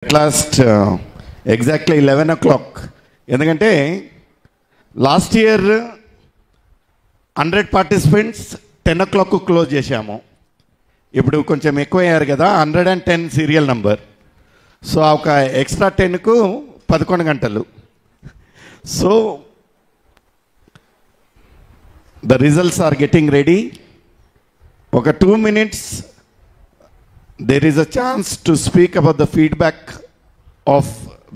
Last exactly 11 o'clock. ఎందుకంటే last year 100 participants 10 o'clock close చేశాము. ఇప్పుడు కొంచెం ఎక్కువ అయ్యారు కదా, 110 సీరియల్ నంబర్. సో ఒక ఎక్స్ట్రా 10కు 11 గంటలు. So the results are getting ready. ఒక 2 minutes there is a chance to speak about the feedback of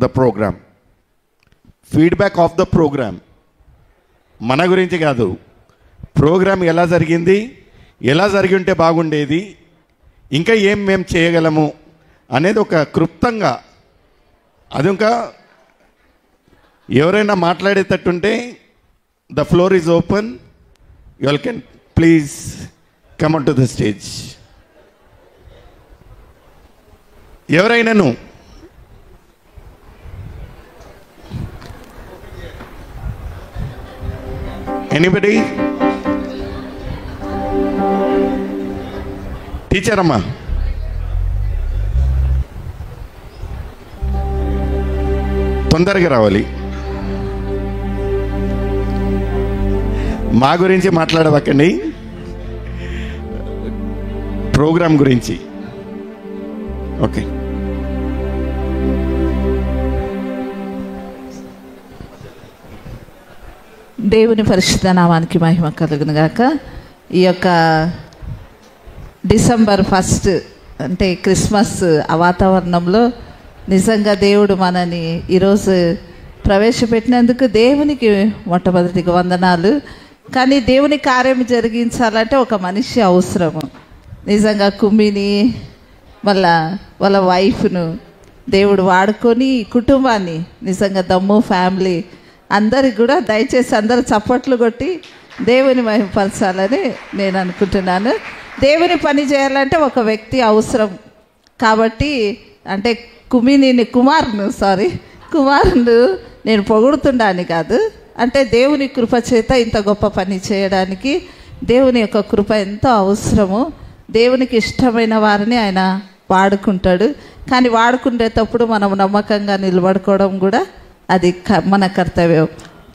the program. Feedback of the program. మన గురించి కాదు, ప్రోగ్రామ్ ఎలా జరిగింది, ఎలా జరిగి ఉంటే బాగుండేది, ఇంకా ఏం మేము చేయగలము అనేది ఒక క్లుప్తంగా, అది ఇంకా ఎవరైనా మాట్లాడేటట్టుంటే the floor is open. You all can please come on to the stage. ఎవరైనాను ఎనీబడి? టీచర్ అమ్మా, తొందరగా రావాలి. మా గురించి మాట్లాడవకండి, ప్రోగ్రాం గురించి. ఓకే. దేవుని పరిశుద్ధ నామానికి మహిమ కలుగును గాక. ఈ యొక్క December 1 అంటే క్రిస్మస్ ఆ వాతావరణంలో నిజంగా దేవుడు మనని ఈరోజు ప్రవేశపెట్టినందుకు దేవునికి మొట్టమొదటిగా వందనాలు. కానీ దేవుని కార్యం జరిగించాలంటే ఒక మనిషి అవసరము. నిజంగా కుమ్మిని వాళ్ళ వైఫ్ను దేవుడు వాడుకొని కుటుంబాన్ని నిజంగా దమ్ము ఫ్యామిలీ అందరికి కూడా దయచేసి అందరూ చప్పట్లు కొట్టి దేవుని మహిమపరచాలని నేను అనుకుంటున్నాను. దేవుని పని చేయాలంటే ఒక వ్యక్తి అవసరం కాబట్టి, అంటే కుమారుడు నేను పొగుడుతుండాని కాదు, అంటే దేవుని కృప చేత ఇంత గొప్ప పని చేయడానికి దేవుని యొక్క కృప ఎంతో అవసరము. దేవునికి ఇష్టమైన వారిని ఆయన వాడుకుంటాడు. కానీ వాడుకునేటప్పుడు మనం నమ్మకంగా నిలబడుకోవడం కూడా అది మన కర్తవ్యం.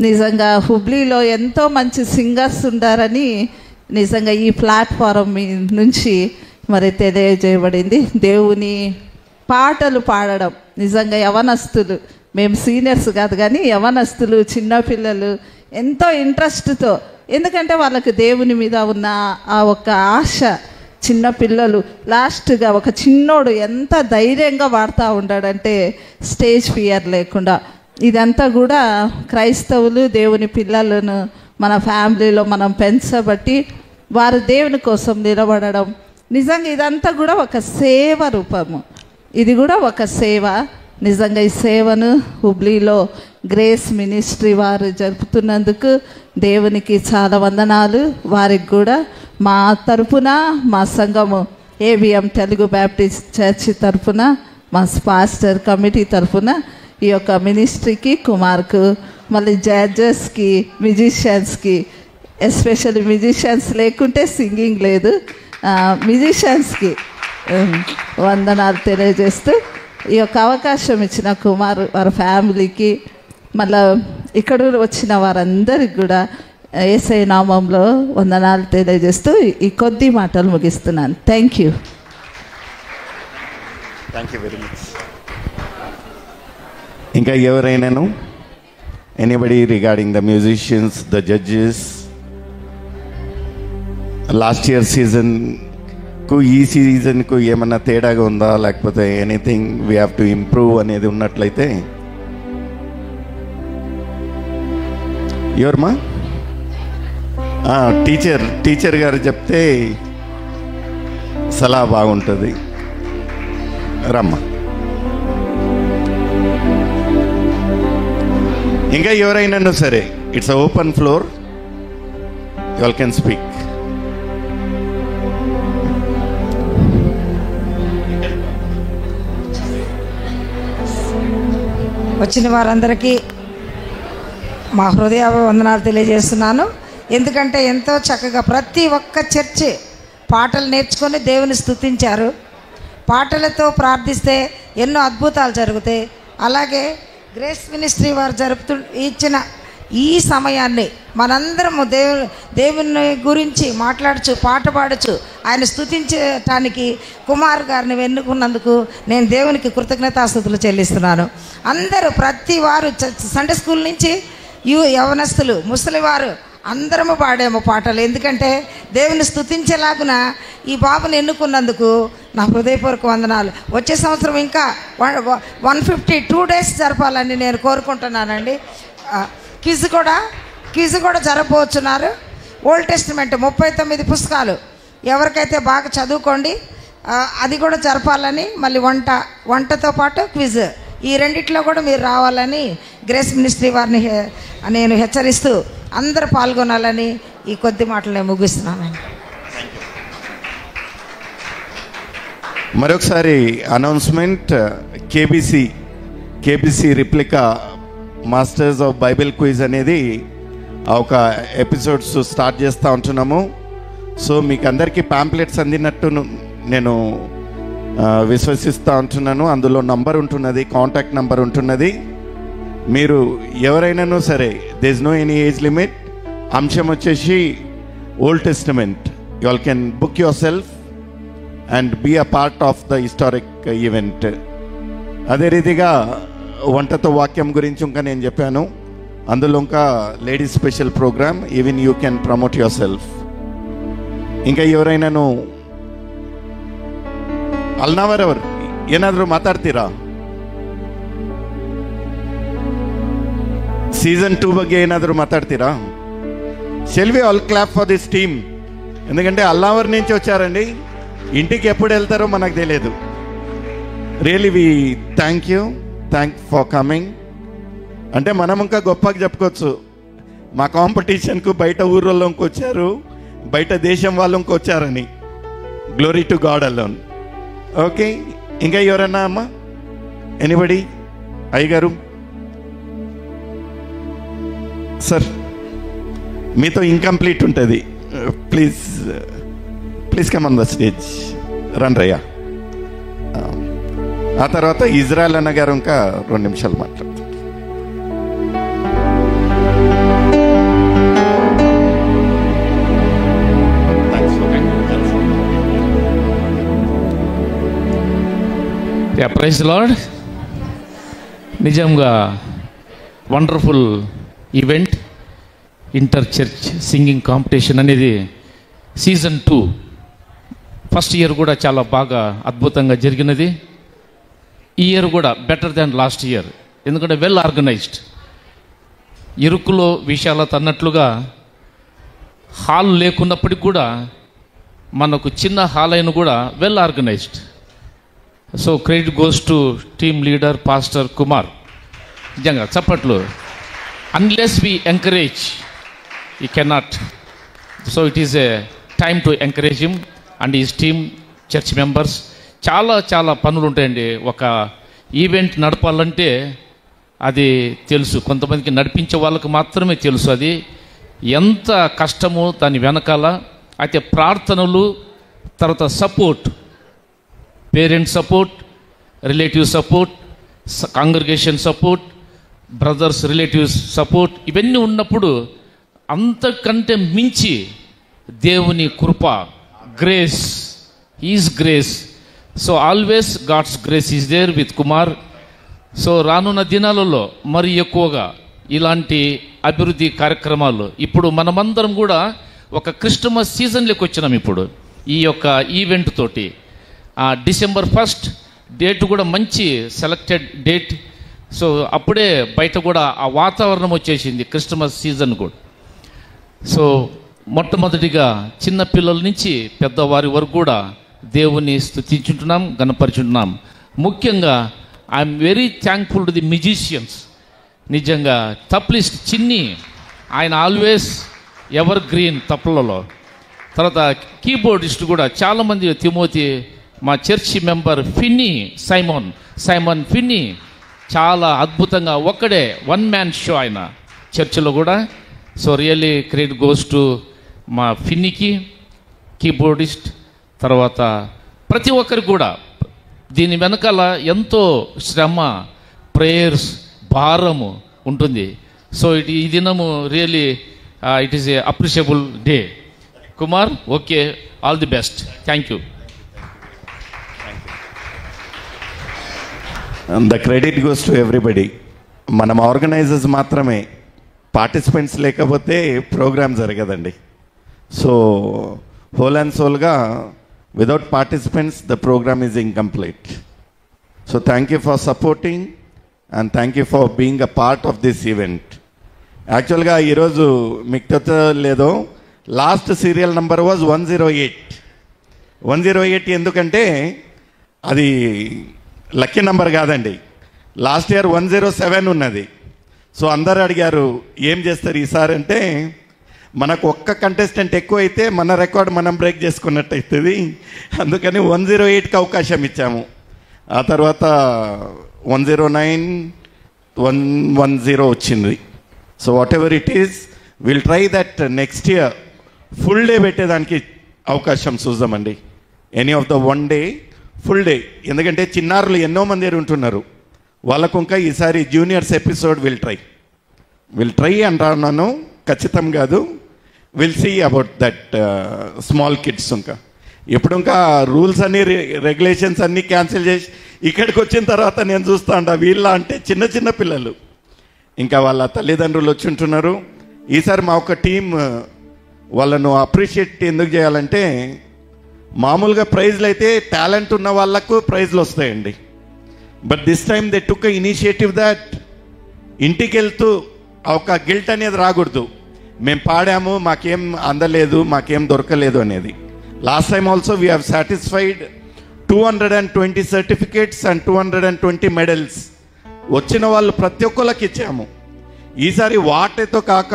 నిజంగా హుబ్లీలో ఎంతో మంచి సింగర్స్ ఉండారని నిజంగా ఈ ప్లాట్ఫారం నుంచి మరి తెలియజేయబడింది. దేవుని పాటలు పాడడం నిజంగా యవనస్తులు, మేము సీనియర్స్ కాదు కానీ యవనస్తులు చిన్నపిల్లలు ఎంతో ఇంట్రెస్ట్తో, ఎందుకంటే వాళ్ళకు దేవుని మీద ఉన్న ఆ ఒక ఆశ. చిన్నపిల్లలు లాస్ట్గా ఒక చిన్నోడు ఎంత ధైర్యంగా పాడుతూ ఉంటాడంటే స్టేజ్ ఫియర్ లేకుండా. ఇదంతా కూడా క్రైస్తవులు దేవుని పిల్లలను మన ఫ్యామిలీలో మనం పెంచబట్టి వారు దేవుని కోసం నిలబడడం, నిజంగా ఇదంతా కూడా ఒక సేవ రూపము. ఇది కూడా ఒక సేవ. నిజంగా ఈ సేవను హుబ్లీలో గ్రేస్ మినిస్ట్రీ వారు జరుపుతున్నందుకు దేవునికి చాలా వందనాలు. వారికి కూడా మా తరపున, మా సంఘము ABM తెలుగు బ్యాప్టిస్ట్ చర్చ్ తరపున, మా పాస్టర్ కమిటీ తరపున ఈ యొక్క మినిస్ట్రీకి, కుమార్కు, మళ్ళీ జడ్జెస్కి, మ్యూజిషియన్స్కి, ఎస్పెషల్లీ మ్యూజిషియన్స్ లేకుంటే సింగింగ్ లేదు, మ్యూజిషియన్స్కి వందనాలు తెలియజేస్తూ ఈ యొక్క అవకాశం ఇచ్చిన కుమార్ వారి ఫ్యామిలీకి, మళ్ళీ ఇక్కడ వచ్చిన వారందరికి కూడా యేసయ్య నామంలో వందనాలు తెలియజేస్తూ ఈ కొద్ది మాటలు ముగిస్తున్నాను. Thank you very much. ఇంకా ఎవరైనాను? Anybody regarding the musicians, the judges, last year సీజన్కు ఈ సీజన్కు ఏమన్నా తేడాగా ఉందా, లేకపోతే anything we have to improve అనేది ఉన్నట్లయితే ఎవరమ్మా? టీచర్ గారు చెప్తే సలహా బాగుంటుంది. రమ్మా. ఇంకా ఎవరైనా సరే, it's open floor, you all can speak. వచ్చిన వారందరికీ మా హృదయ వందనాలు తెలియజేస్తున్నాను. ఎందుకంటే ఎంతో చక్కగా ప్రతి ఒక్క చర్చి పాటలు నేర్చుకొని దేవుని స్తుతించారు. పాటలతో ప్రార్థిస్తే ఎన్నో అద్భుతాలు జరుగుతాయి. అలాగే గ్రేస్ మినిస్ట్రీ వారు ఇచ్చిన ఈ సమయాన్ని మనందరము దేవుని గురించి మాట్లాడచ్చు, పాట పాడచ్చు, ఆయన స్తుతించటానికి కుమార్ గారిని ఎన్నుకున్నందుకు నేను దేవునికి కృతజ్ఞతాస్తుతులు చెల్లిస్తున్నాను. అందరూ ప్రతి వారు సండే స్కూల్ నుంచి యవనస్తులు, ముసలివారు అందరము పాడాము పాటలు. ఎందుకంటే దేవుని స్తుతించేలాగున ఈ బాబుని ఎన్నుకున్నందుకు నా హృదయపూర్వక వందనాలు. వచ్చే సంవత్సరం ఇంకా 152 days జరపాలని నేను కోరుకుంటున్నానండి. క్విజ్ కూడా జరపవచ్చున్నారు. ఓల్డ్ టెస్టిమెంట్ 39 పుస్తకాలు ఎవరికైతే బాగా చదువుకోండి, అది కూడా జరపాలని. మళ్ళీ వంటతో పాటు క్విజ్, ఈ రెండిట్లో కూడా మీరు రావాలని గ్రేస్ మినిస్ట్రీ వారిని నేను హెచ్చరిస్తూ అందరూ పాల్గొనాలని ఈ కొద్ది మాటలు నేను ముగిస్తున్నానండి. మరొకసారి announcement, KBC replica masters of Bible quiz అనేది ఒక ఎపిసోడ్స్ స్టార్ట్ చేస్తూ ఉంటున్నాము. సో మీకు అందరికీ ప్యాంప్లెట్స్ అందినట్టు నేను విశ్వసిస్తూ ఉంటున్నాను. అందులో నంబర్ ఉంటున్నది, కాంటాక్ట్ నంబర్ ఉంటున్నది. మీరు ఎవరైనాను సరే, there is no any age limit. అంశం వచ్చేసి old testament. You all can book yourself and be a part of the historic event. అదే రీతిగా వంటతో వాక్యం గురించి ఇంకా నేను చెప్పాను. అందులో ఇంకా ladies special programme, even you can promote yourself. ఇంకా ఎవరైనాను ಅಲ್ನಾವರವರು ಏನಾದರೂ ಮಾತಾಡ್ತೀರಾ? సీజన్ 2 ಬಗ್ಗೆ ఏనాದರೂ మాట్లాడతారా? Shall we all clap for this team. ఎందుకంటే అల్లావర్ నుంచి వచ్చారండి, ఇంటికి ఎప్పుడు వెళ్తారో మనకు తెలియదు. Really we thank for coming. అంటే మనం ఇంకా గొప్పగా చెప్పుకోవచ్చు, మా కాంపిటీషన్కు బయట ఊర్లలో ఇంకొచ్చారు, బయట దేశం వాళ్ళు ఇంకొచ్చారని. Glory to God alone. Okay, ఇంకా ఎవరన్నా అమ్మా? ఎనీబడి? అయ్యగారు సార్, మీతో ఇన్కంప్లీట్ ఉంటుంది. Please come on the stage. రండ్రయ్యా. ఆ తర్వాత ఇజ్రాయల్ అన్న గారు ఇంకా 2 నిమిషాలు మాట్లాడతారు. Praise Lord. నిజంగా wonderful event, inter church singing competition అనేది సీజన్ 2 ఫస్ట్ ఇయర్ కూడా చాలా బాగా అద్భుతంగా జరిగినది. ఈ ఇయర్ కూడా బెటర్ దాన్ లాస్ట్ ఇయర్, ఎందుకంటే వెల్ ఆర్గనైజ్డ్. ఇరుకులో విషయాలతో అన్నట్లుగా హాల్ లేకున్నప్పటికి కూడా మనకు చిన్న హాల్ అయిన కూడా well organised. So credit goes to team leader pastor Kumar. నిజంగా చప్పట్లు. Unless we encourage you cannot. So it is a time to encourage him and his team, church members. చాలా పనులు ఉంటాయండి. ఒక ఈవెంట్ నడపాలంటే అది తెలుసు, కొంతమందికి నడిపించే వాళ్ళకు మాత్రమే తెలుసు అది ఎంత కష్టమో దాని వెనకాల. అయితే ప్రార్థనలు, తర్వాత support, parents support, relative support, congregation support, brothers relatives support, ఇవన్నీ ఉన్నప్పుడు అంతకంటే మించి దేవుని కృప, grace, is grace. So always God's grace is there with Kumar. So రానున్న దినాలలో మరి ఎక్కువగా ఇలాంటి అభివృద్ధి కార్యక్రమాలు. ఇప్పుడు మనమందరం కూడా ఒక క్రిస్టమస్ సీజన్లోకి వచ్చినాం ఇప్పుడు ఈ యొక్క ఈవెంట్ తోటి. December 1st డేట్ కూడా మంచి సెలెక్టెడ్ డేట్. సో అప్పుడే బయట కూడా ఆ వాతావరణం వచ్చేసింది క్రిస్టమస్ సీజన్ కూడా. సో మొట్టమొదటిగా చిన్న పిల్లల నుంచి పెద్దవారి వరకు కూడా దేవుని స్తుతించుంటున్నాం, గణపరుచుంటున్నాం. ముఖ్యంగా I'm very thankful to the musicians. నిజంగా తప్లిస్ట్ చిన్ని, ఆయన ఆల్వేస్ ఎవర్ గ్రీన్ తప్పులలో. తర్వాత కీబోర్డిస్ట్ కూడా చాలామంది, తిమోతి, మా church member Finny, Simon Finny చాలా అద్భుతంగా ఒక్కడే 1 man షో ఆయన చర్చిలో కూడా. So really credit goes to మా ఫిన్నీకి, కీబోర్డిస్ట్. తర్వాత ప్రతి ఒక్కరికి కూడా దీని వెనకాల ఎంతో శ్రమ, ప్రేయర్స్, భారము ఉంటుంది. సో ఈ దినము really it is a appreciable day. Kumar, okay, all the best. Thank you. The credit goes to everybody. మనం ఆర్గనైజర్స్ మాత్రమే, పార్టిసిపెంట్స్ లేకపోతే ప్రోగ్రామ్ జరగదండి. సో హోల్ అండ్ సోల్గా without participants the programme is incomplete. So thank you for supporting and thank you for being a part of this event. యాక్చువల్గా ఈరోజు మీకు లేదో, last serial number was 108. 108 ఎందుకంటే అది లక్కీ నెంబర్ కాదండి. Last year 107 ఉన్నది. So అందరు అడిగారు ఏం చేస్తారు ఈసారి అంటే, మనకు ఒక్క కంటెస్టెంట్ ఎక్కువ అయితే మన రికార్డ్ మనం బ్రేక్ చేసుకున్నట్టు అవుతుంది. అందుకని 108కి అవకాశం ఇచ్చాము. ఆ తర్వాత 109, 110 వచ్చింది. So whatever it is, will try that next year full day పెట్టేదానికి అవకాశం చూద్దామండి. Any of the one day, full day. ఎందుకంటే చిన్నారులు ఎన్నో మంది ఉంటున్నారు, వాళ్ళకు ఇంకా ఈసారి జూనియర్స్ ఎపిసోడ్ విల్ ట్రై అంటున్నాను, ఖచ్చితం కాదు. Will see about that small kids. ఇంకా రూల్స్ అన్ని రెగ్యులేషన్స్ అన్నీ క్యాన్సిల్ చేసి ఇక్కడికి వచ్చిన తర్వాత నేను చూస్తా ఉంటా, వీళ్ళ అంటే చిన్న చిన్న పిల్లలు ఇంకా వాళ్ళ తల్లిదండ్రులు వచ్చి ఉంటున్నారు. ఈసారి మా ఒక టీం వాళ్ళను అప్రిషియేట్ ఎందుకు చేయాలంటే, మామూలుగా ప్రైజ్లు అయితే టాలెంట్ ఉన్న వాళ్ళకు ప్రైజ్లు వస్తాయండి. But this time they took initiative that ఇంటికి వెళ్తూ ఒక గిల్ట్ అనేది రాకూడదు, మేము పాడాము మాకేం అందలేదు, మాకేం దొరకలేదు అనేది. Last time also we have satisfied 220 certificates and 220 medals. వచ్చిన వాళ్ళు ప్రతి ఒక్కరికి ఇచ్చాము. ఈసారి వాటితో కాక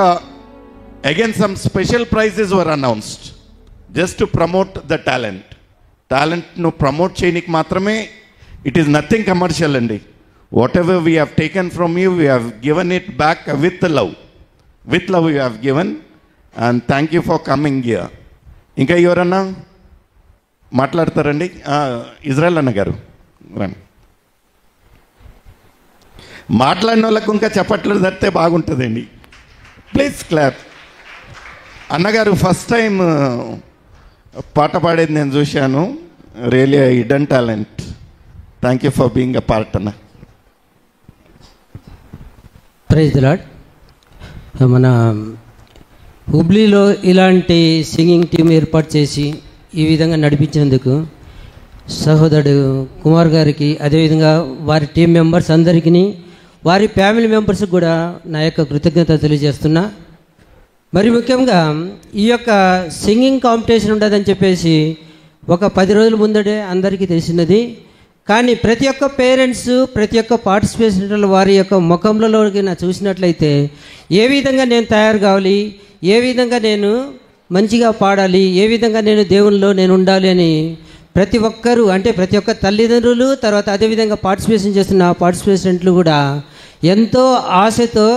again some special prizes were announced just to promote the టాలెంట్ను ప్రమోట్ చేయడానికి మాత్రమే. ఇట్ ఈస్ నథింగ్ కమర్షియల్ అండి. Whatever we have taken from you, we have given it back with love you have given. And thank you for coming here. ఇంకా ఎవరన్నా మాట్లాడతారండి? Israel అన్న గారు రండి. మాట్లాడిన వాళ్ళకు ఇంకా చెప్పట్లు తడితే బాగుంటుందండి. Please clap. అన్నగారు ఫస్ట్ టైం పాట పాడేది నేను చూశాను. Really hidden talent. Thank you for being a part అన్న. Praise the Lord. మన హుబ్లీలో ఇలాంటి సింగింగ్ టీం ఏర్పాటు చేసి ఈ విధంగా నడిపించినందుకు సహోదరుడు కుమార్ గారికి, అదేవిధంగా వారి టీం మెంబర్స్ అందరికీ, వారి ఫ్యామిలీ మెంబర్స్కి కూడా నా యొక్క కృతజ్ఞత తెలియజేస్తున్నా. మరి ముఖ్యంగా ఈ యొక్క సింగింగ్ కాంపిటీషన్ ఉండదని చెప్పేసి ఒక 10 రోజుల ముందడే అందరికీ తెలిసినది. కానీ ప్రతి ఒక్క పేరెంట్స్, ప్రతి ఒక్క పార్టిసిపేషన్ వారి యొక్క ముఖంలోకి నా చూసినట్లయితే ఏ విధంగా నేను తయారు కావాలి, ఏ విధంగా నేను మంచిగా పాడాలి, ఏ విధంగా నేను దేవునిలో నేను ఉండాలి అని ప్రతి ఒక్కరూ, అంటే ప్రతి ఒక్క తల్లిదండ్రులు, తర్వాత అదేవిధంగా పార్టిసిపేషన్ చేస్తున్న పార్టిసిపేషెంట్లు కూడా ఎంతో ఆశతో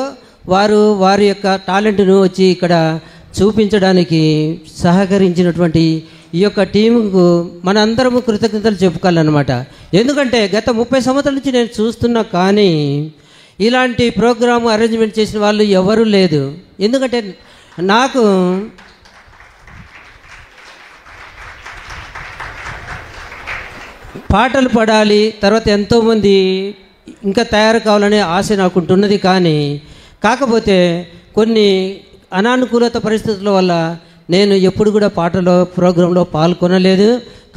వారి యొక్క టాలెంట్ను వచ్చి ఇక్కడ చూపించడానికి సహకరించినటువంటి ఈ యొక్క టీముకు మనందరము కృతజ్ఞతలు చెప్పుకోవాలన్నమాట. ఎందుకంటే గత 30 సంవత్సరాల నుంచి నేను చూస్తున్నా, కానీ ఇలాంటి ప్రోగ్రాము అరేంజ్మెంట్ చేసిన వాళ్ళు ఎవరూ లేదు. ఎందుకంటే నాకు పాటలు పాడాలి, తర్వాత ఎంతోమంది ఇంకా తయారు కావాలనే ఆశ నాకు ఉంటున్నది. కానీ కాకపోతే కొన్ని అనానుకూలత పరిస్థితుల వల్ల నేను ఎప్పుడు కూడా పాటలో ప్రోగ్రాంలో పాల్గొనలేదు.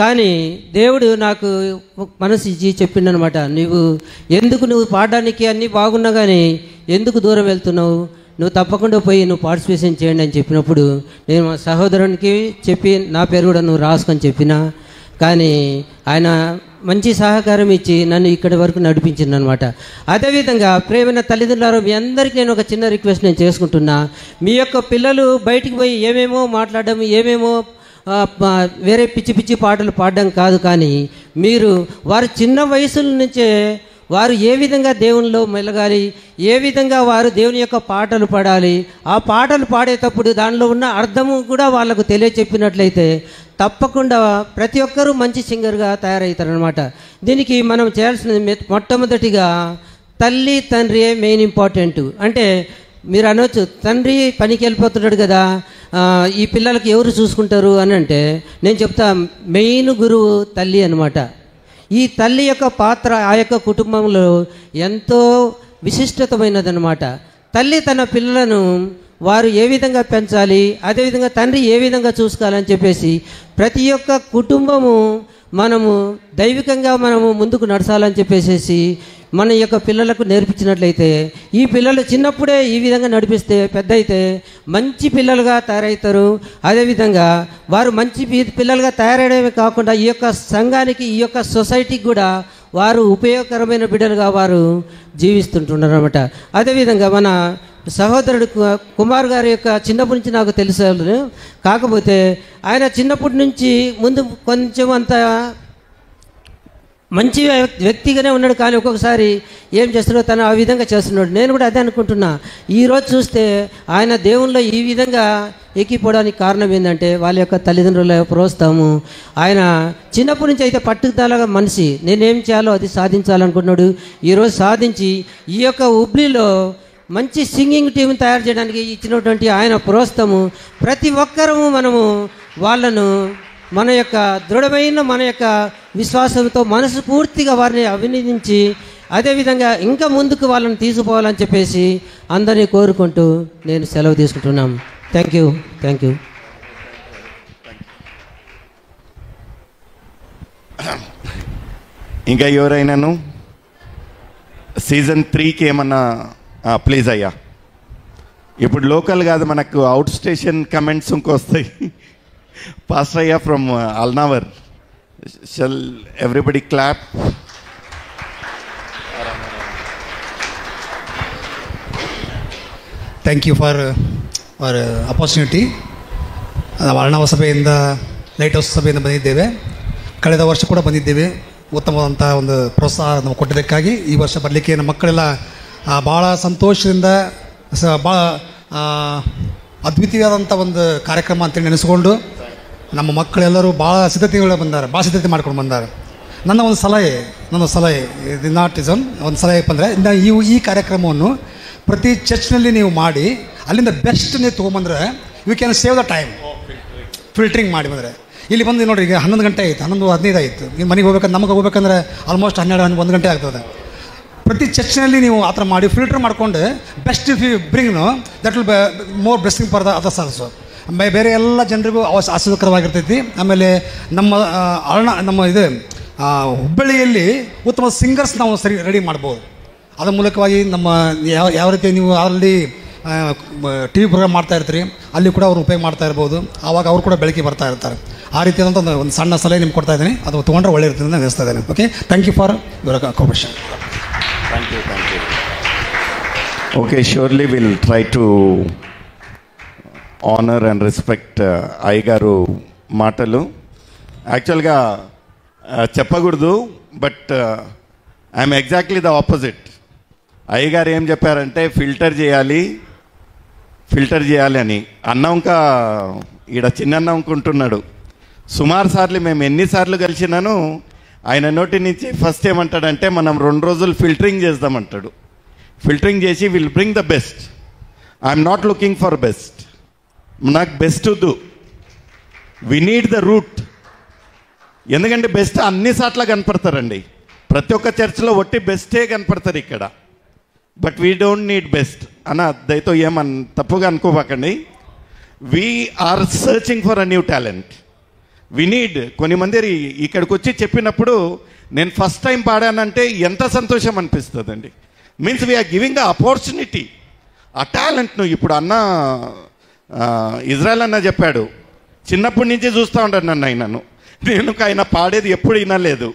కానీ దేవుడు నాకు మనసు ఇచ్చి చెప్పిండనమాట, నువ్వు పాడడానికి అన్నీ బాగున్నా కానీ ఎందుకు దూరం వెళ్తున్నావు, నువ్వు తప్పకుండా పోయి నువ్వు పార్టిసిపేషన్ చేయండి అని చెప్పినప్పుడు నేను మా సహోదరునికి చెప్పి నా పేరు కూడా నువ్వు రాసుకొని చెప్పినా. కానీ ఆయన మంచి సహకారం ఇచ్చి నన్ను ఇక్కడి వరకు నడిపించింది అనమాట. అదేవిధంగా ప్రేమైన తల్లిదండ్రులారా, మీ అందరికీ నేను ఒక చిన్న రిక్వెస్ట్ నేను చేసుకుంటున్నా. మీ యొక్క పిల్లలు బయటికి పోయి ఏమేమో మాట్లాడడం, ఏమేమో వేరే పిచ్చి పిచ్చి పాటలు పాడడం కాదు, కానీ మీరు వారు చిన్న వయసుల నుంచే వారు ఏ విధంగా దేవునిలో మెలగాలి, ఏ విధంగా వారు దేవుని యొక్క పాటలు పాడాలి, ఆ పాటలు పాడేటప్పుడు దానిలో ఉన్న అర్థము కూడా వాళ్ళకు తెలియచెప్పినట్లయితే తప్పకుండా ప్రతి ఒక్కరూ మంచి సింగర్గా తయారవుతారనమాట. దీనికి మనం చేయాల్సినది మొట్టమొదటిగా తల్లి తండ్రి మెయిన్ ఇంపార్టెంట్. అంటే మీరు అనొచ్చు, తండ్రి పనికి వెళ్ళిపోతున్నాడు కదా, ఈ పిల్లలకి ఎవరు చూసుకుంటారు అని అంటే, నేను చెప్తా మెయిన్ గురువు తల్లి అనమాట. ఈ తల్లి యొక్క పాత్ర ఆ యొక్క కుటుంబంలో ఎంతో విశిష్టతమైనదన్నమాట. తల్లి తన పిల్లలను వారు ఏ విధంగా పెంచాలి, అదేవిధంగా తండ్రి ఏ విధంగా చూసుకోవాలని చెప్పేసి ప్రతి ఒక్క కుటుంబము మనము దైవికంగా మనము ముందుకు నడచాలని చెప్పేసి మన యొక్క పిల్లలకు నేర్పించినట్లయితే, ఈ పిల్లలు చిన్నప్పుడే ఈ విధంగా నడిపిస్తే పెద్ద అయితే మంచి పిల్లలుగా తయారవుతారు. అదేవిధంగా వారు మంచి పిల్లలుగా తయారయ్యడమే కాకుండా ఈ యొక్క సంఘానికి, ఈ యొక్క సొసైటీకి కూడా వారు ఉపయోగకరమైన బిడ్డలుగా వారు జీవిస్తుంటున్నారు అన్నమాట. అదేవిధంగా మన సహోదరుడు కుమార్ గారి యొక్క చిన్నప్పటి నుంచి నాకు తెలుసు. కాకపోతే ఆయన చిన్నప్పటి నుంచి ముందు కొంచెం అంత మంచి వ్యక్తిగానే ఉన్నాడు, కానీ ఒక్కొక్కసారి ఏం చేస్తున్నాడో తను ఆ విధంగా చేస్తున్నాడు. నేను కూడా అదే అనుకుంటున్నా. ఈరోజు చూస్తే ఆయన దేవుల్లో ఈ విధంగా ఎక్కిపోవడానికి కారణం ఏంటంటే వాళ్ళ యొక్క తల్లిదండ్రుల ప్రోత్సాహము. ఆయన చిన్నప్పటి నుంచి అయితే పట్టుదలగా మనిషి, నేనేం చేయాలో అది సాధించాలనుకున్నాడు. ఈరోజు సాధించి ఈ యొక్క హుబ్లీలో మంచి సింగింగ్ టీం తయారు చేయడానికి ఇచ్చినటువంటి ఆయన ప్రోత్సాహము ప్రతి ఒక్కరము మనము వాళ్ళను మన యొక్క దృఢమైన మన యొక్క విశ్వాసంతో మనసు పూర్తిగా వారిని అభినందించి అదేవిధంగా ఇంకా ముందుకు వాళ్ళని తీసుకుపోవాలని చెప్పేసి అందరినీ కోరుకుంటూ నేను సెలవు తీసుకుంటున్నాను. Thank you. ఇంకా ఎవరైనాను సీజన్ 3కి ఏమన్నా ప్లీజ్ అయ్యా. ఇప్పుడు లోకల్ కాదు, మనకు అవుట్ స్టేషన్ కమెంట్స్ ఇంకొస్తాయి. పాస్టర్ అయ్యా from Alnavar, shall everybody clap. Thank you for our opportunity. ಅಲ್ನಾವರ ಸಭೆಯಿಂದ ಲೈಟ್ ಹೌಸ್ ಸಭೆಯಿಂದ ಬಂದಿದ್ದೇವೆ. ಕಳೆದ ವರ್ಷ ಕೂಡ ಬಂದಿದ್ದೇವೆ. ಉತ್ತಮವಾದಂಥ ಒಂದು ಪ್ರೋತ್ಸಾಹ ನಾವು ಕೊಟ್ಟಿದ್ದಕ್ಕಾಗಿ ಈ ವರ್ಷ ಬರಲಿಕ್ಕೆ ನಮ್ಮ ಮಕ್ಕಳೆಲ್ಲ ಭಾಳ ಸಂತೋಷದಿಂದ ಭಾಳ ಅದ್ವಿತೀಯವಾದಂಥ ಒಂದು ಕಾರ್ಯಕ್ರಮ ಅಂತೇಳಿ ನೆನೆಸ್ಕೊಂಡು ನಮ್ಮ ಮಕ್ಕಳೆಲ್ಲರೂ ಭಾಳ ಸಿದ್ಧತೆ ಮಾಡ್ಕೊಂಡು ಬಂದಾರೆ. ನನ್ನ ಒಂದು ಸಲಹೆ ಇದು ನಾಟ್ ಇಸ್ ಒಂದು ಸಲಹೆ ಅಂದರೆ ಈ ಕಾರ್ಯಕ್ರಮವನ್ನು ಪ್ರತಿ ಚರ್ಚ್ನಲ್ಲಿ ನೀವು ಮಾಡಿ ಅಲ್ಲಿಂದ ಬೆಸ್ಟ್ ನೀವು ತೊಗೊಂಬಂದ್ರೆ you can save the time. Filtering ಮಾಡಿ ಬಂದರೆ ಇಲ್ಲಿ ಬಂದು ನೋಡಿರಿ, ಈಗ 11 ಗಂಟೆ ಆಯಿತು, 11:15 ಆಯಿತು. ನೀವು ಮನೆಗೆ ಹೋಗ್ಬೇಕಂದ್ರೆ ನಮಗೆ ಹೋಗ್ಬೇಕಂದ್ರೆ ಆಲ್ಮೋಸ್ಟ್ 12-1 ಗಂಟೆ ಆಗ್ತದೆ. ಪ್ರತಿ ಚರ್ಚ್ನಲ್ಲಿ ನೀವು ಆ ಥರ ಮಾಡಿ ಫಿಲ್ಟರ್ ಮಾಡಿಕೊಂಡು best if you bring that will more blessing for the others also. ಬೇರೆ ಎಲ್ಲ ಜನರಿಗೂ ಆಶೀರ್ವಾದಕರವಾಗಿರ್ತೈತಿ. ಆಮೇಲೆ ನಮ್ಮ ಇದು ಹುಬ್ಬಳ್ಳಿಯಲ್ಲಿ ಉತ್ತಮ ಸಿಂಗರ್ಸ್ ನಾವು ರೆಡಿ ಮಾಡ್ಬೋದು. ಅದರ ಮೂಲಕವಾಗಿ ನಮ್ಮ ಯಾವ ರೀತಿ ನೀವು ಆಲ್ರೆಡಿ ಟಿ ವಿ ಪ್ರೋಗ್ರಾಮ್ ಮಾಡ್ತಾ ಇರ್ತೀರಿ, ಅಲ್ಲಿ ಕೂಡ ಅವರು ಉಪಯೋಗ ಮಾಡ್ತಾ ಇರ್ಬೋದು. ಆವಾಗ ಅವರು ಕೂಡ ಬೆಳಕಿಗೆ ಬರ್ತಾ ಇರ್ತಾರೆ. ಆ ರೀತಿಯಾದಂಥ ಒಂದು ಸಣ್ಣ ಸಲಹೆ ನಿಮ್ಗೆ ಕೊಡ್ತಾ ಇದ್ದೀನಿ. ಅದು ತೊಗೊಂಡ್ರೆ ಒಳ್ಳೆ ಇರ್ತದೆ ಅಂತ ಅನಿಸ್ತಾ ಇದ್ದೇನೆ. Okay, thank you for your cooperation. Thank you. Okay, surely we'll try to honor and respect అయ్యగారు మాటలు. యాక్చువల్గా చెప్పకూడదు, but I'm exactly the opposite. అయ్యగారు ఏం చెప్పారంటే ఫిల్టర్ చేయాలి అని. అన్నంకా ఈడ చిన్న ఉంటున్నాడు. సుమారు సార్లు మేము ఎన్నిసార్లు కలిసినాను ఆయన నోటి నుంచి ఫస్ట్ ఏమంటాడంటే మనం 2 రోజులు ఫిల్టరింగ్ చేద్దామంటాడు. ఫిల్టరింగ్ చేసి will bring the best. I'm not looking for best, నాకు బెస్ట్ వద్దు, వి నీడ్ ద రూట్. ఎందుకంటే బెస్ట్ అన్ని సార్లు కనపడతారండి. ప్రతి ఒక్క చర్చ్లో ఒట్టి బెస్టే కనపడతారు ఇక్కడ. But we don't need best అన్న, దయతో తప్పుగా అనుకోబాకండి. We are searching for a new talent. We need. కొన్ని మంది ఇక్కడికి వచ్చి చెప్పినప్పుడు నేను ఫస్ట్ టైం పాడానంటే ఎంత సంతోషం అనిపిస్తుందండి. Means we are giving a opportunity. ఆ టాలెంట్ను ఇప్పుడు అన్న ఇజ్రాయెల్ అన్న చెప్పాడు, చిన్నప్పటి నుంచి చూస్తూ ఉంటాడు నన్ను ఆయనను. నేను ఆయన పాడేది ఎప్పుడు వినలేదు.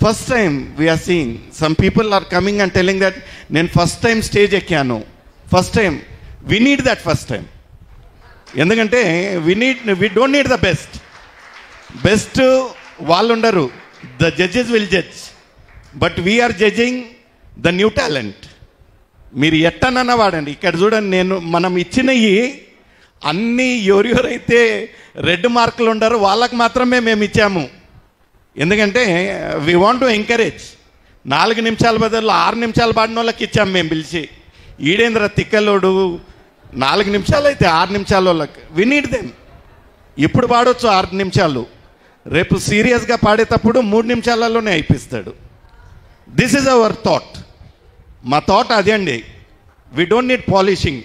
First time we are seeing some people are coming and telling that నేను ఫస్ట్ టైం స్టేజ్ ఎక్కాను. First time we need that first time. ఎందుకంటే we don't need the best. Best వాళ్ళు ఉండరు, the judges will judge, but we are judging the new talent. మీరు ఎట్టనన్నా వాడండి. ఇక్కడ చూడండి, మనం ఇచ్చినవి అన్నీ ఎవరెవరైతే రెడ్ మార్కులు ఉండారో వాళ్ళకి మాత్రమే మేము ఇచ్చాము. ఎందుకంటే వి వాంట్ టు ఎంకరేజ్. 4 నిమిషాల బదులు 6 నిమిషాలు పాడిన వాళ్ళకి ఇచ్చాము మేము పిలిచి. ఈడేంద్ర తిక్కలోడు 4 నిమిషాలు అయితే 6 నిమిషాల వాళ్ళకి వి నీడ్ దెమ్. ఇప్పుడు పాడొచ్చు 6 నిమిషాలు, రేపు సీరియస్గా పాడేటప్పుడు 3 నిమిషాలలోనే అయిపిస్తాడు. This is our thought. మా థాట్ అదే అండి. We don't need polishing.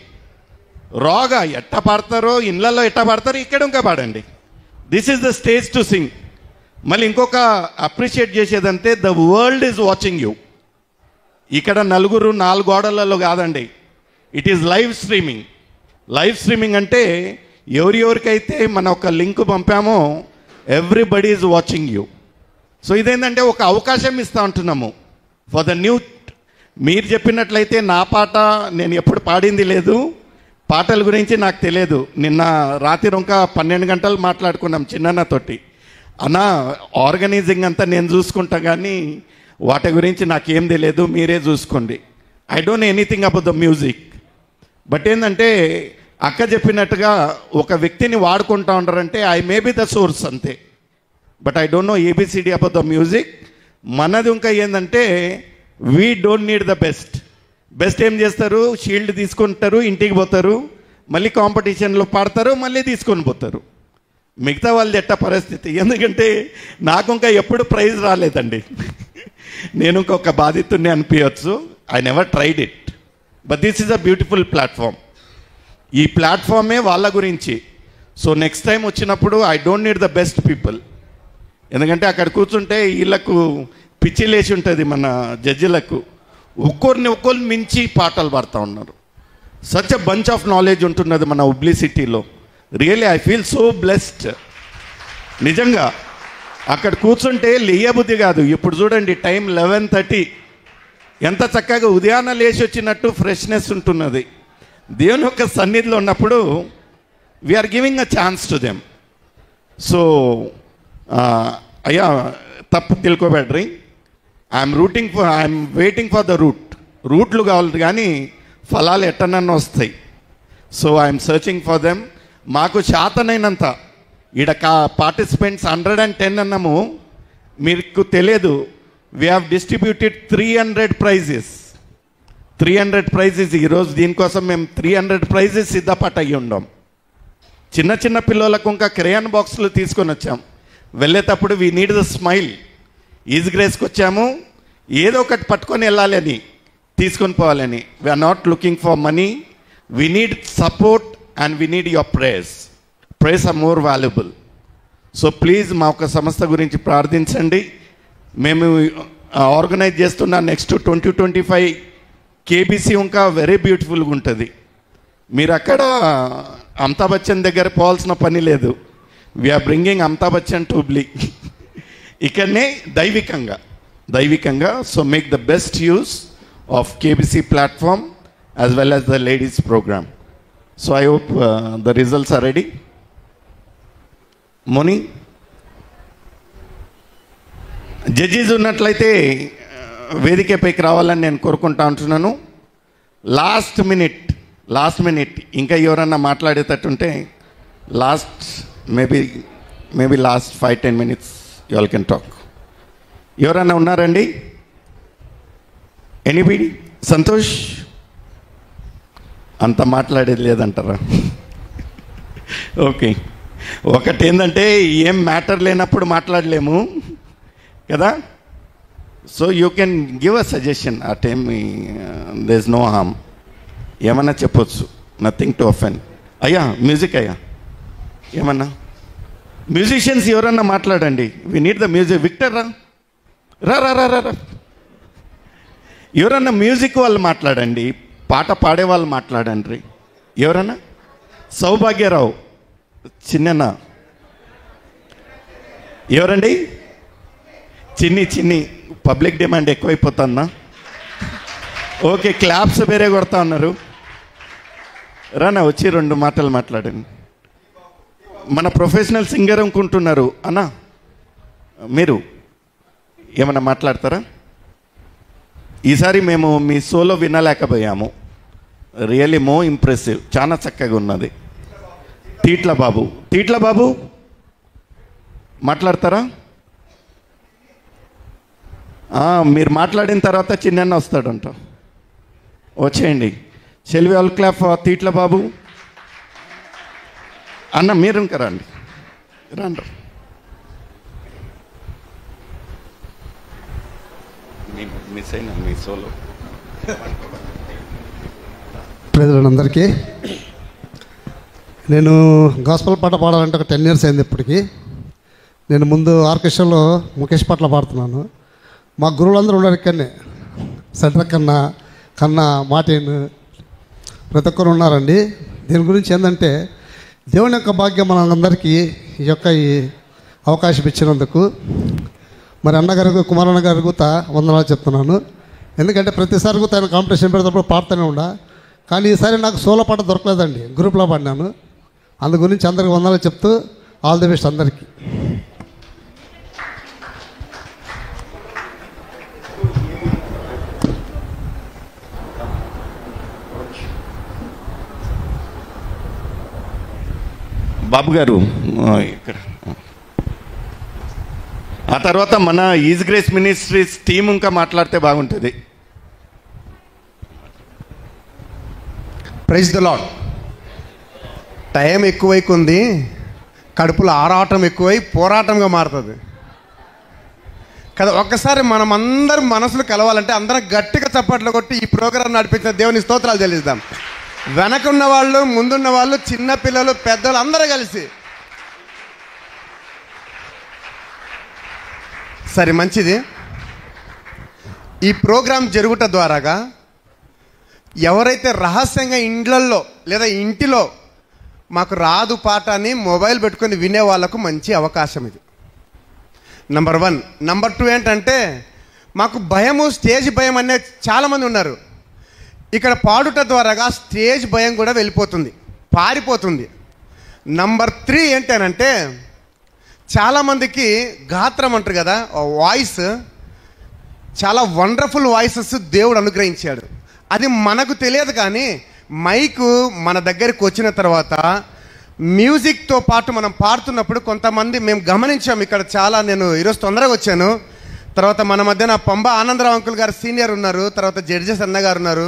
రాగా ఎట్ట పాడతారో, ఇళ్ళల్లో ఎట్ట పాడతారో ఇక్కడ ఇంకా పాడండి. This is the stage to sing. మళ్ళీ ఇంకొక అప్రిషియేట్ చేసేదంటే the world is watching you. ఇక్కడ 4 గోడలలో కాదండి, it is live streaming. Live streaming అంటే ఎవరెవరికైతే మన ఒక లింక్ పంపామో everybody is watching you. So ఇదేంటంటే ఒక అవకాశం ఇస్తూ ఉంటున్నాము ఫర్ ద న్యూ. మీరు చెప్పినట్లయితే నా పాట నేను ఎప్పుడు పాడింది లేదు, పాటల గురించి నాకు తెలియదు. నిన్న రాత్రి ఇంకా 12 గంటలు మాట్లాడుకున్నాం చిన్నతోటి. అన్నా ఆర్గనైజింగ్ అంతా నేను చూసుకుంటా కానీ వాటి గురించి నాకేం తెలియదు, మీరే చూసుకోండి. I don't know anything about the music. But ఏంటంటే అక్క చెప్పినట్టుగా ఒక వ్యక్తిని వాడుకుంటా ఉంటారంటే I may be the source అంతే. But I don't know ABCD about the music. మనది ఇంకా ఏంటంటే we don't need the best. Best ఏం చేస్తారు, షీల్డ్ తీసుకుంటారు, ఇంటికి పోతారు, మళ్ళీ కాంపిటీషన్లో పాడతారు, మళ్ళీ తీసుకొని పోతారు. మిగతా వాళ్ళది ఎట్ట పరిస్థితి. ఎందుకంటే నాకు ఇంకా ఎప్పుడు ప్రైజ్ రాలేదండి. నేను ఇంకొక బాధితుడిని అనిపించవచ్చు. I never tried it. But this is a beautiful platform. ఈ ప్లాట్ఫామే వాళ్ళ గురించి. సో నెక్స్ట్ టైం వచ్చినప్పుడు I don't need the best people. ఎందుకంటే అక్కడ కూర్చుంటే వీళ్ళకు పిచ్చి లేచి ఉంటుంది మన జడ్జిలకు. ఒక్కొక్కరిని మించి పాటలు పాడుతూ ఉన్నారు. Such a bunch of knowledge ఉంటున్నది మన హుబ్లీ సిటీలో. Really I feel so blessed. నిజంగా అక్కడ కూర్చుంటే లేయబుద్ధి కాదు. ఇప్పుడు చూడండి టైం 11:30. ఎంత చక్కగా ఉదయాన్నే లేచి వచ్చినట్టు ఫ్రెష్నెస్ ఉంటున్నది. దేవుని యొక్క సన్నిధిలో ఉన్నప్పుడు we are giving a chance to them. So అయ్యా తప్పు తెలుకోబెడ్రి. ఐఎమ్ వెయిటింగ్ ఫర్ ద రూట్లు కావాలి కానీ ఫలాలు ఎట్టనన్నా వస్తాయి. So I am searching for them. మాకు చేతనైనంత ఈడ పార్టిసిపెంట్స్ 110 అన్నాము. మీకు తెలియదు, we have distributed 300 prizes. 300 prizes. ఈరోజు దీనికోసం మేము 300 ప్రైజెస్ సిద్ధపాటు అయ్యి ఉండాం. చిన్న పిల్లలకు ఇంకా క్రేయాన్ బాక్సులు తీసుకొని వచ్చాం. వెళ్ళేటప్పుడు we need the smile. His గ్రేస్కి వచ్చాము, ఏదో ఒకటి పట్టుకొని వెళ్ళాలి అని, తీసుకొని పోవాలని. We are not looking for money. We need support and we need your prayers. Prayers are more valuable. So please మా ఒక సంస్థ గురించి ప్రార్థించండి. మేము ఆర్గనైజ్ చేస్తున్న నెక్స్ట్ 2025 కేబీసీ ఇంకా వెరీ బ్యూటిఫుల్గా ఉంటుంది. మీరు అక్కడ అమితాబ్ బచ్చన్ దగ్గర పోవాల్సిన పని లేదు. We are bringing Amitabh Bachchan to Hubli. ఇక్కడనే దైవికంగా. So make the best use of KBC platform as well as the ladies programme. So I hope the results are ready. మోని జడ్జీస్ ఉన్నట్లయితే వేదికపైకి రావాలని నేను కోరుకుంటా ఉంటున్నాను. లాస్ట్ మినిట్ ఇంకా ఎవరన్నా మాట్లాడేటట్టుంటే maybe last 5-10 minutes you all can talk. ఎవరన్నా ఉన్నారండి? ఎనీబడి? సంతోష్ అంత మాట్లాడేది లేదంటారా? ఓకే. ఒకటి ఏంటంటే ఏం మ్యాటర్ లేనప్పుడు మాట్లాడలేము కదా. So you can give a suggestion. ఆ time there is no harm. ఏమన్నా చెప్పొచ్చు, నథింగ్ టు అఫెండ్. అయ్యా మ్యూజిక్ అయ్యా ఏమన్నా మ్యూజిషియన్స్ ఎవరన్నా మాట్లాడండి. We need the music. Victor రా రా రా రా రా. ఎవరన్నా మ్యూజిక్ వాళ్ళు మాట్లాడండి, పాట పాడే వాళ్ళు మాట్లాడండి. ఎవరన్నా? సౌభాగ్యరావు చిన్న. ఎవరండి? చిన్ని పబ్లిక్ డిమాండ్ ఎక్కువైపోతుందా? ఓకే, క్లాప్స్ వేరే కొడతా ఉన్నారు. రానా వచ్చి 2 మాటలు మాట్లాడండి. మన ప్రొఫెషనల్ సింగర్ అనుకుంటున్నారు అన్నా, మీరు ఏమన్నా మాట్లాడతారా? ఈసారి మేము మీ సోలో వినలేకపోయాము. రియల్లీ మో ఇంప్రెసివ్. చాలా చక్కగా ఉన్నది. తీట్ల బాబు. తీట్ల బాబు మాట్లాడతారా? మీరు మాట్లాడిన తర్వాత చిన్న వస్తాడంట. వచ్చేయండి. Shall we all clap for Theetla Babu. అన్న మీరు ఇంకా రండి, రండి. మిస్ అయినా మీ సోలో. ప్రజలందరికీ నేను గాస్పల్ పాట పాడాలంటే ఒక 10 years అయింది. ఇప్పటికీ నేను ముందు ఆర్కెస్ట్రాలో ముఖేష్ పాటలు పాడుతున్నాను. మా గురువులందరూ ఉన్నారు ఇక్కడనే. సెంటర్ కన్నా మాటేన్ ప్రతి ఒక్కరు ఉన్నారండి. దీని గురించి ఏంటంటే దేవుని యొక్క భాగ్యం మనందరికీ ఈ అవకాశం ఇచ్చినందుకు మరి అన్నగారికి కుమారన్న గారికి కూడా వందనాలు చెప్తున్నాను. ఎందుకంటే ప్రతిసారి కూడా ఆయన కాంపిటీషన్ పెడతాప్పుడు పాడుతూనే ఉండా. కానీ ఈసారి నాకు సోలో పాట దొరకలేదండి, గ్రూప్లో పాడినాను. అందు గురించి అందరికి వందనాలు చెప్తూ ఆల్ ది బెస్ట్ అందరికీ. బాబు గారు ఇక్కడ. ఆ తర్వాత మన ఈజ్ గ్రేస్ మినిస్ట్రీస్ టీమ్ ఇంకా మాట్లాడితే బాగుంటుంది. Praise the lord. టైం ఎక్కువైకుంది, కడుపులో ఆరాటం ఎక్కువై పోరాటంగా మారుతుంది కదా. ఒక్కసారి మనం అందరం మనసులు కలవాలంటే అందరం గట్టిగా చప్పట్లు కొట్టి ఈ ప్రోగ్రాం నడిపించిన దేవుని స్తోత్రాలు చెల్లిద్దాం. వెనకున్న వాళ్ళు, ముందున్న వాళ్ళు, చిన్న పిల్లలు, పెద్దలు అందరూ కలిసి. సరే, మంచిది. ఈ ప్రోగ్రాం జరుగుట ద్వారాగా ఎవరైతే రహస్యంగా ఇండ్లల్లో లేదా ఇంటిలో మాకు రాదు పాట అని మొబైల్ పెట్టుకొని వినే వాళ్ళకు మంచి అవకాశం ఇది. నంబర్ 1. నంబర్ 2 ఏంటంటే మాకు భయము, స్టేజ్ భయం అనే చాలామంది ఉన్నారు. ఇక్కడ పాడుట ద్వారాగా స్టేజ్ భయం కూడా వెళ్ళిపోతుంది, పారిపోతుంది. నంబర్ 3 ఏంటనంటే చాలామందికి గాత్రం అంటారు కదా, వాయిస్, చాలా వండర్ఫుల్ వాయిసెస్ దేవుడు అనుగ్రహించాడు. అది మనకు తెలియదు, కానీ మైకు మన దగ్గరికి వచ్చిన తర్వాత మ్యూజిక్తో పాటు మనం పాడుతున్నప్పుడు కొంతమంది మేము గమనించాం ఇక్కడ చాలా. నేను ఈరోజు తొందరగా వచ్చాను. తర్వాత మన మధ్యన పంబ ఆనందరావు అంకుల్ గారు సీనియర్ ఉన్నారు, తర్వాత జడ్జెస్ అన్నగారు ఉన్నారు.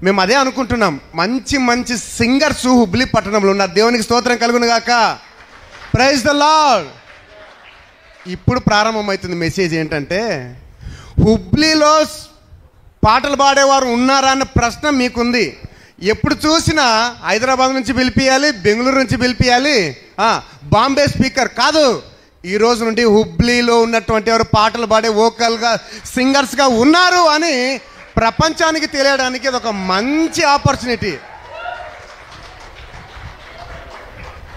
మేము అదే అనుకుంటున్నాం, మంచి మంచి సింగర్స్ హుబ్లీ పట్టణంలో ఉన్నారు. దేవునికి స్తోత్రం కలుగును గాక. Praise the lord. ఇప్పుడు ప్రారంభమవుతుంది మెసేజ్. ఏంటంటే హుబ్లీలో పాటలు పాడేవారు ఉన్నారా అన్న ప్రశ్న మీకుంది. ఎప్పుడు చూసినా హైదరాబాద్ నుంచి పిలిపియాలి, బెంగళూరు నుంచి పిలిపియాలి, బాంబే స్పీకర్ కాదు. ఈ రోజు నుండి హుబ్లీలో ఉన్నటువంటి వారు పాటలు పాడే వోకల్గా సింగర్స్గా ఉన్నారు అని ప్రపంచానికి తెలియడానికి ఇది ఒక మంచి ఆపర్చునిటీ.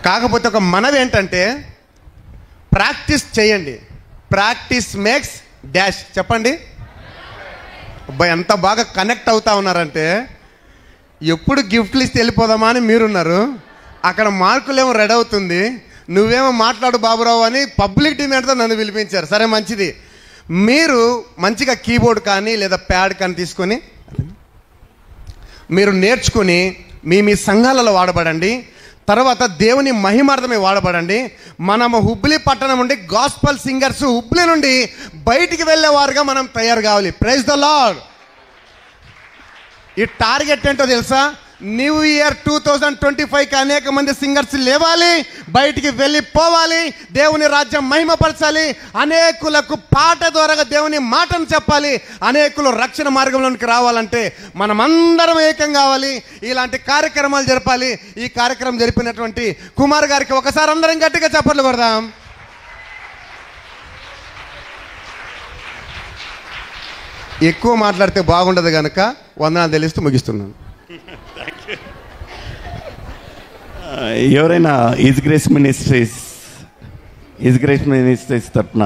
కాకపోతే ఒక మనవి ఏంటంటే ప్రాక్టీస్ చేయండి. Practice makes dash. చెప్పండి అబ్బాయి, ఎంత బాగా కనెక్ట్ అవుతా ఉన్నారంటే ఎప్పుడు గిఫ్ట్లు ఇస్తే వెళ్ళిపోదామా అని మీరున్నారు. అక్కడ మార్కులేమో రెడీ అవుతుంది, నువ్వేమో మాట్లాడు బాబురావు అని పబ్లిక్ డిమాండ్తో నన్ను పిలిపించారు. సరే, మంచిది. మీరు మంచిగా కీబోర్డ్ కానీ లేదా ప్యాడ్ కానీ తీసుకొని మీరు నేర్చుకుని మీ సంఘాలలో వాడబడండి. తర్వాత దేవుని మహిమార్థమే వాడబడండి. మనము హుబ్లీ పట్టణం నుండి గాస్పల్ సింగర్స్ హుబ్లీ నుండి బయటికి వెళ్ళేవారుగా మనం తయారు కావాలి. Praise the lord. ఈ టార్గెట్ ఏంటో తెలుసా? న్యూ ఇయర్ 2025కి అనేక మంది సింగర్స్ లేవాలి, బయటికి వెళ్ళిపోవాలి, దేవుని రాజ్యం మహిమపరచాలి, అనేకులకు పాట ద్వారా దేవుని మాటను చెప్పాలి, అనేకులు రక్షణ మార్గంలోనికి రావాలంటే మనమందరం ఏకం కావాలి. ఇలాంటి కార్యక్రమాలు జరపాలి. ఈ కార్యక్రమం జరిపినటువంటి కుమార్ గారికి ఒకసారి అందరం గట్టిగా చప్పట్లు కొడదాం. ఎక్కువ మాట్లాడితే బాగుండదు కనుక వందనాలు తెలుస్తూ ముగిస్తున్నాను. ఎవరైనా ఈజ్ గ్రేస్ మినిస్ట్రీస్ తరఫున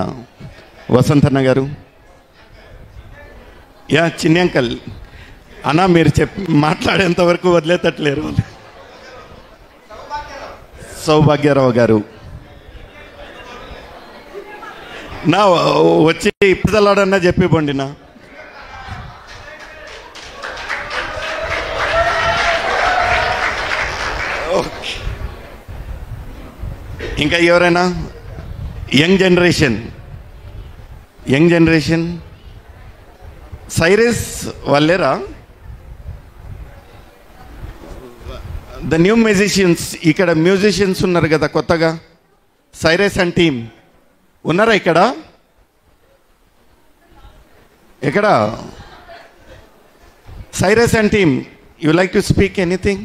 వసంతన్న గారు, చిన్ని అంకల్ అన్న, మీరు మాట్లాడేంత వరకు వదిలేటట్లేరు. సౌభాగ్యరావు గారు నా వచ్చి ఇప్పుదలాడన్నా చెప్పిపోండి. నా ఇంకా ఎవరైనా యంగ్ జనరేషన్ సైరస్ వాళ్ళేరా? ద న్యూ మ్యూజిషియన్స్, ఇక్కడ మ్యూజిషియన్స్ ఉన్నారు కదా కొత్తగా, సైరస్ అండ్ టీమ్ ఉన్నారా ఇక్కడ? ఎక్కడ Cyrus and team? You like to speak anything?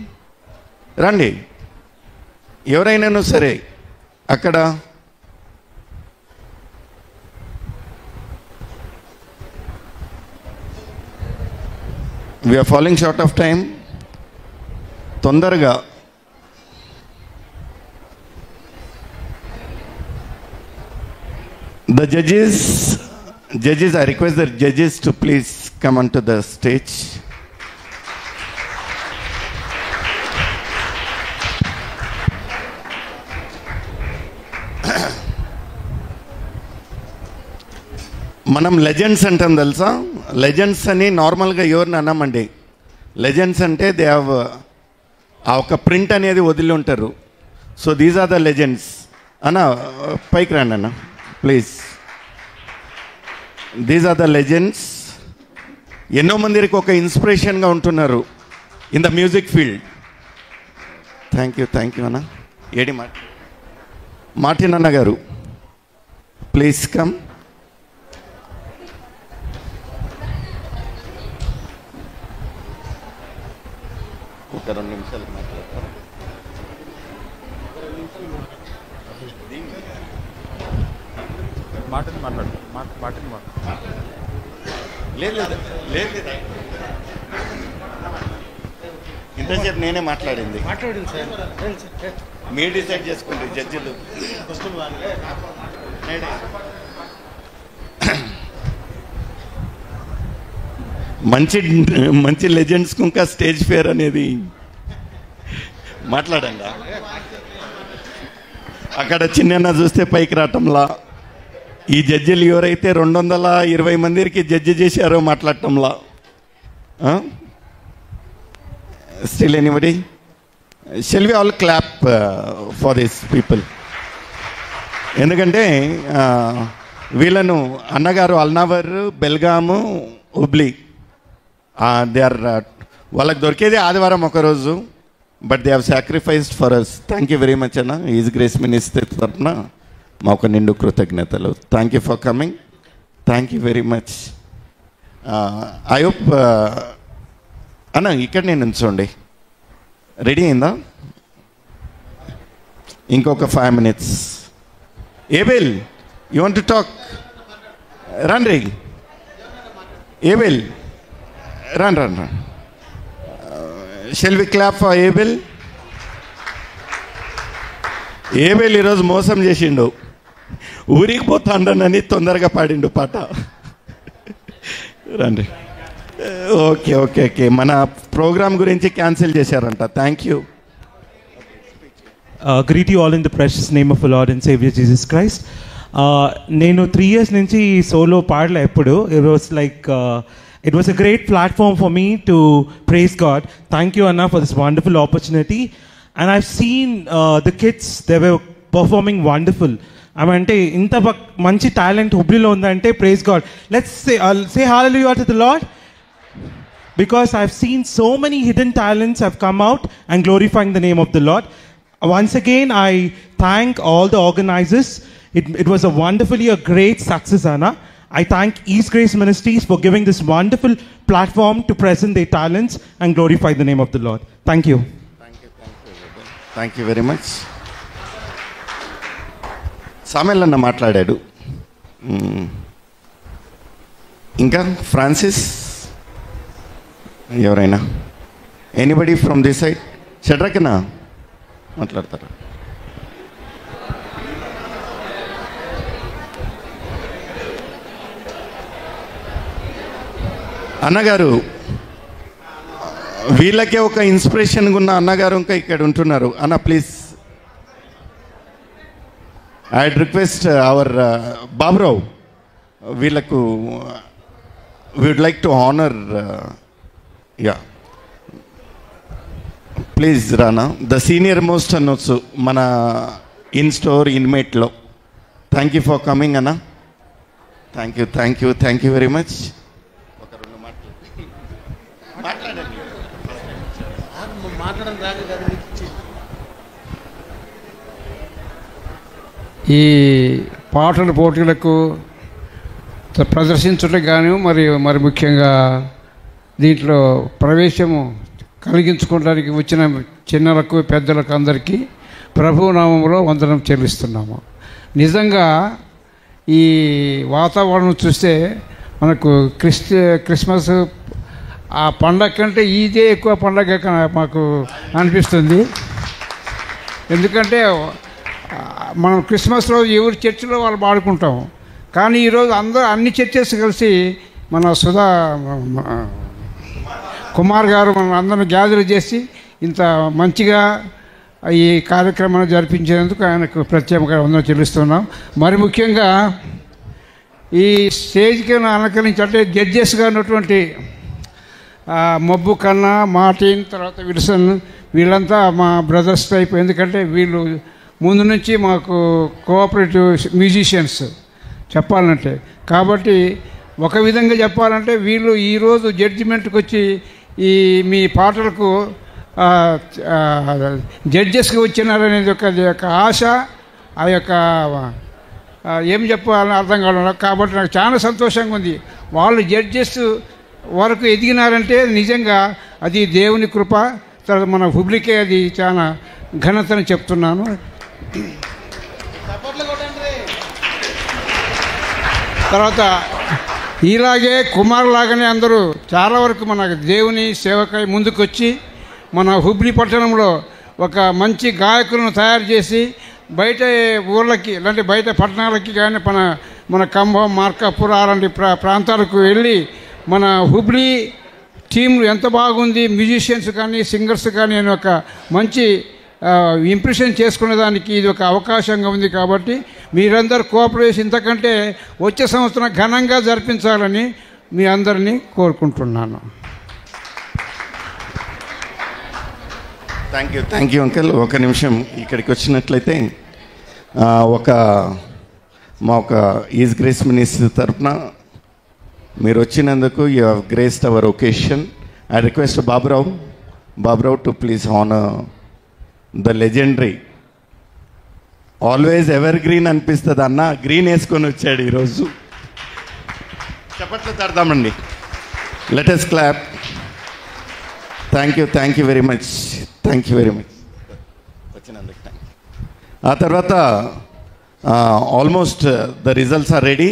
రండి, ఎవరైనాను సరే. అక్కడ we are following short of time. తొందరగా the judges, I request the judges to please come onto the stage. మనం లెజెండ్స్ అంటాం తెలుసా? లెజెండ్స్ అని నార్మల్గా ఎవరిని అన్నామండి. లెజెండ్స్ అంటే దే హ్యావ్ ఆ ఒక ప్రింట్ అనేది వదిలి ఉంటారు. So these are the legends. అన్న పైకి రండి అన్న please. These are the legends. ఎన్నో మందికి ఒక ఇన్స్పిరేషన్గా ఉంటున్నారు in the music field. Thank you అన్న. ఏడి మార్టిన్ అన్న గారు ప్లీజ్ కమ్. ఒక 2 నిమిషాలు మాట్లాడతారు. ఇంతసేపు నేనే మాట్లాడింది సార్. మీరు డిసైడ్ చేసుకోండి జడ్జిలు. మంచి లెజెండ్స్కి ఇంకా స్టేజ్ ఫేర్ అనేది మాట్లాడండి. అక్కడ చిన్న చూస్తే పైకి రావటంలా, ఈ జడ్జిలు ఎవరైతే 220 మందికి జడ్జి చేశారో మాట్లాడటంలా. Still anybody? Shall we all clap for this people? ఎందుకంటే వీళ్ళను అన్నగారు అల్నావర్, బెల్గాము, హుబ్లీ దే ఆర్ వాళ్ళకి దొరికేది ఆదివారం ఒకరోజు, but they have sacrificed for us. Thank you very much అన్న. ఈజ్ గ్రేస్ మినిస్టర్ తరఫున మా ఒక నిండు కృతజ్ఞతలు. Thank you for coming. Thank you very much. I hope అన్న ఇక్కడ నేను ఉంచండి. రెడీ అయిందా? ఇంకొక 5 minutes. Abel you want to talk? రండి ఏబెల్, రండి. Shall we clap for Abel? Abel ఈరోజు మోసం చేసిండు. ఊరికి పోతాండనని తొందరగా పాడిండు పాట. రండి. ఓకే. మన ప్రోగ్రామ్ గురించి క్యాన్సిల్ చేశారంట. Thank you. Greet you all in the precious name of our Lord and Savior Jesus Christ. నేను 3 years నుంచి సోలో పాడలే ఎప్పుడు. It was a great platform for me to praise God. Thank you, Anna, for this wonderful opportunity. And I've seen the kids, they were performing wonderful. అంటే ఇంత మంచి talent హుబ్లీలో ఉందంటే praise god. Let's say hallelujah to the Lord. Because I've seen so many hidden talents have come out and glorifying the name of the Lord. Once again, I thank all the organizers. It was a great success, Anna. I thank East Grace Ministries for giving this wonderful platform to present their talents and glorify the name of the Lord. Thank you. Thank you very much. Samuel అన్న మాట్లాడాడు. ఇంకా Francis ఎవరైనా? Anybody from this side? షడ్రకనా మాట్లాడతారా? అన్నగారు వీళ్ళకే ఒక ఇన్స్పిరేషన్గా ఉన్న అన్నగారు ఇంకా ఇక్కడ ఉంటున్నారు. అన్న please, I request our Baburao, వీళ్ళకు వీడ్ లైక్ టు హానర్. యా ప్లీజ్ రానా, ద సీనియర్ మోస్ట్ అనొచ్చు మన ఇన్ స్టోర్ ఇన్మేట్లో. థ్యాంక్ యూ ఫర్ కమింగ్ అన్న. Thank you very much. ఈ పాటల పోటీలకు ప్రదర్శించడం గాను మరి ముఖ్యంగా దీంట్లో ప్రవేశము కలిగించుకోవడానికి వచ్చిన చిన్నలకు పెద్దలకు అందరికీ ప్రభునామంలో వందనం చెల్లిస్తున్నాము. నిజంగా ఈ వాతావరణం చూస్తే మనకు క్రిస్మస్ ఆ పండగ కంటే ఇదే ఎక్కువ పండగ మాకు అనిపిస్తుంది. ఎందుకంటే మనం క్రిస్మస్ రోజు ఎవరి చర్చిలో వాళ్ళు పాడుకుంటాం, కానీ ఈరోజు అన్ని చర్చెస్ కలిసి మన సుధా కుమార్ గారు మన అందరిని గ్యాదర్ చేసి ఇంత మంచిగా ఈ కార్యక్రమాన్ని జరిపించేందుకు ఆయనకు ప్రత్యేకంగా వందనం చెల్లిస్తున్నాం. మరి ముఖ్యంగా ఈ స్టేజ్కి అలంకరించి అంటే జడ్జెస్గా ఉన్నటువంటి మబ్బు కన్నా, మార్టిన్, తర్వాత విల్సన్, వీళ్ళంతా మా బ్రదర్స్ టైప్. ఎందుకంటే వీళ్ళు ముందు నుంచి మాకు కోఆపరేటివ్ మ్యూజిషియన్స్ చెప్పాలంటే. కాబట్టి ఒక విధంగా చెప్పాలంటే వీళ్ళు ఈరోజు జడ్జిమెంట్కి వచ్చి ఈ మీ పాటలకు జడ్జెస్గా వచ్చినారనేది ఒక ఆశ, ఆ యొక్క ఏం చెప్పాలని అర్థం కావడం. కాబట్టి నాకు చాలా సంతోషంగా ఉంది. వాళ్ళు జడ్జెస్ వరకు ఎదిగినారంటే నిజంగా అది దేవుని కృప. తర్వాత మన హుబ్లీకే అది చాలా ఘనతని చెప్తున్నాను. తర్వాత ఇలాగే కుమార్ లాగానే అందరూ చాలా వరకు మన దేవుని సేవకై ముందుకొచ్చి మన హుబ్లీ పట్టణంలో ఒక మంచి గాయకులను తయారు చేసి బయట ఊళ్ళకి అంటే బయట పట్టణాలకి కానీ మన ఖమ్మం, మార్కాపూర్ అలాంటి ప్రాంతాలకు వెళ్ళి మన హుబ్లీ టీం ఎంత బాగుంది, మ్యూజిషియన్స్ కానీ సింగర్స్ కానీ అని ఒక మంచి ఇంప్రెషన్ చేసుకునేదానికి ఇది ఒక అవకాశంగా ఉంది. కాబట్టి మీరందరూ కోఆపరేషన్ ఇంతకంటే వచ్చే సంవత్సరం ఘనంగా జరిపించాలని మీ అందరినీ కోరుకుంటున్నాను. Thank you uncle. ఒక నిమిషం ఇక్కడికి వచ్చినట్లయితే మా ఈజ్ గ్రేస్ మినిస్ట్రీ తరఫున మీరు వచ్చినందుకు you have graced our occasion. I request Baburao to please honour the legendary. Always evergreen అనిపిస్తుంది అన్న, గ్రీన్ వేసుకొని వచ్చాడు ఈరోజు. చప్పట్లు తడదామండి. Let us clap. Thank you very much. వచ్చినందుకు థ్యాంక్ యూ. ఆ తర్వాత almost the results are ready.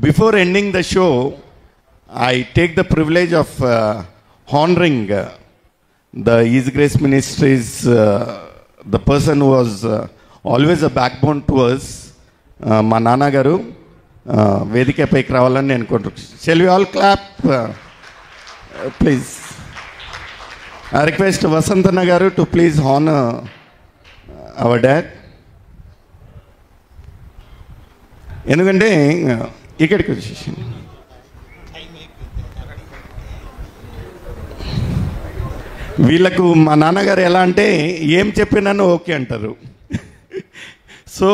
Before ending the show, I take the privilege of honoring the His Grace Ministries, the person who was always a backbone to us, మా నాన్నగారు వేదికపైకి రావాలని నేను కోరుకుంటున్నాను. Shall we all clap? Please. I request Vasantana garu to please honor our dad. ఎందుకంటే ఇక్కడికి వచ్చేసి వీళ్ళకు మా నాన్నగారు ఎలా అంటే ఏం చెప్పినానో ఓకే అంటారు. సో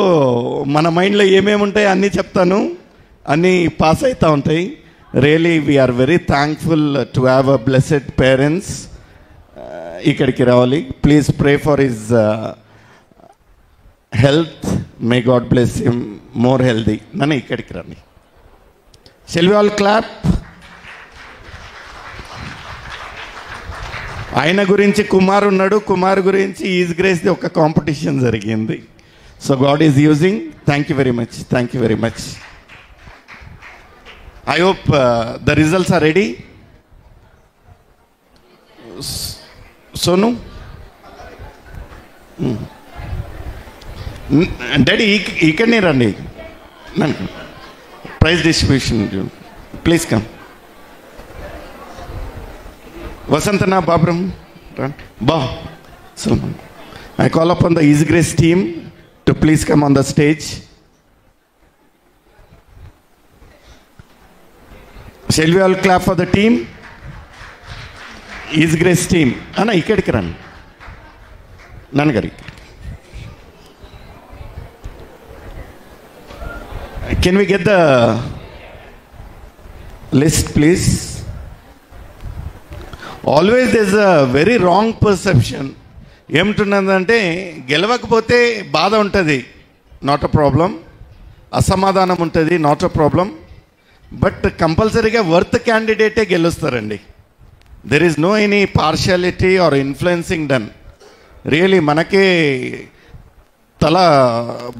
మన మైండ్లో ఏమేమి ఉంటాయి అన్నీ చెప్తాను, అన్నీ పాస్ అవుతూ ఉంటాయి. Really we are very thankful to have a blessed parents. ఇక్కడికి రావాలి. Please pray for his health. May god bless him more healthy. నన్ను ఇక్కడికి రండి. Shall we all clap? ఆయన గురించి కుమార్ ఉన్నాడు, కుమార్ గురించి ఈజ్ గ్రేస్ది ఒక కాంపిటీషన్ జరిగింది. So god is using. Thank you very much. I hope the results are ready. Sonu daddy ఇక్కడనే రండి. Prize distribution, please come. Vasantana, Babram, Salman. I call upon the His Grace team to please come on the stage. Shall we all clap for the team? His Grace team. Anna, ikkadiki ran. Nannagari. Can we get the list, please? Always there's a very wrong perception. ఏమిటున్నదంటే గెలవకపోతే బాధ ఉంటుంది, not a problem. అసమాధానం ఉంటుంది, not a problem. But కంపల్సరీగా worth క్యాండిడేటే గెలుస్తారండి. There is no any partiality or influencing done. Really మనకే తల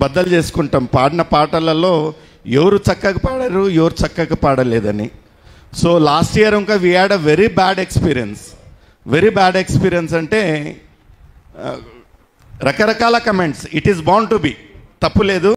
బద్దలు చేసుకుంటాం పాడిన పాటలలో ఎవరు చక్కగా పాడారు, ఎవరు చక్కగా పాడలేదని. సో లాస్ట్ ఇయర్ ఇంకా we had a very bad experience. Very bad experience అంటే రకరకాల comments. It is bound to be, తప్పు లేదు.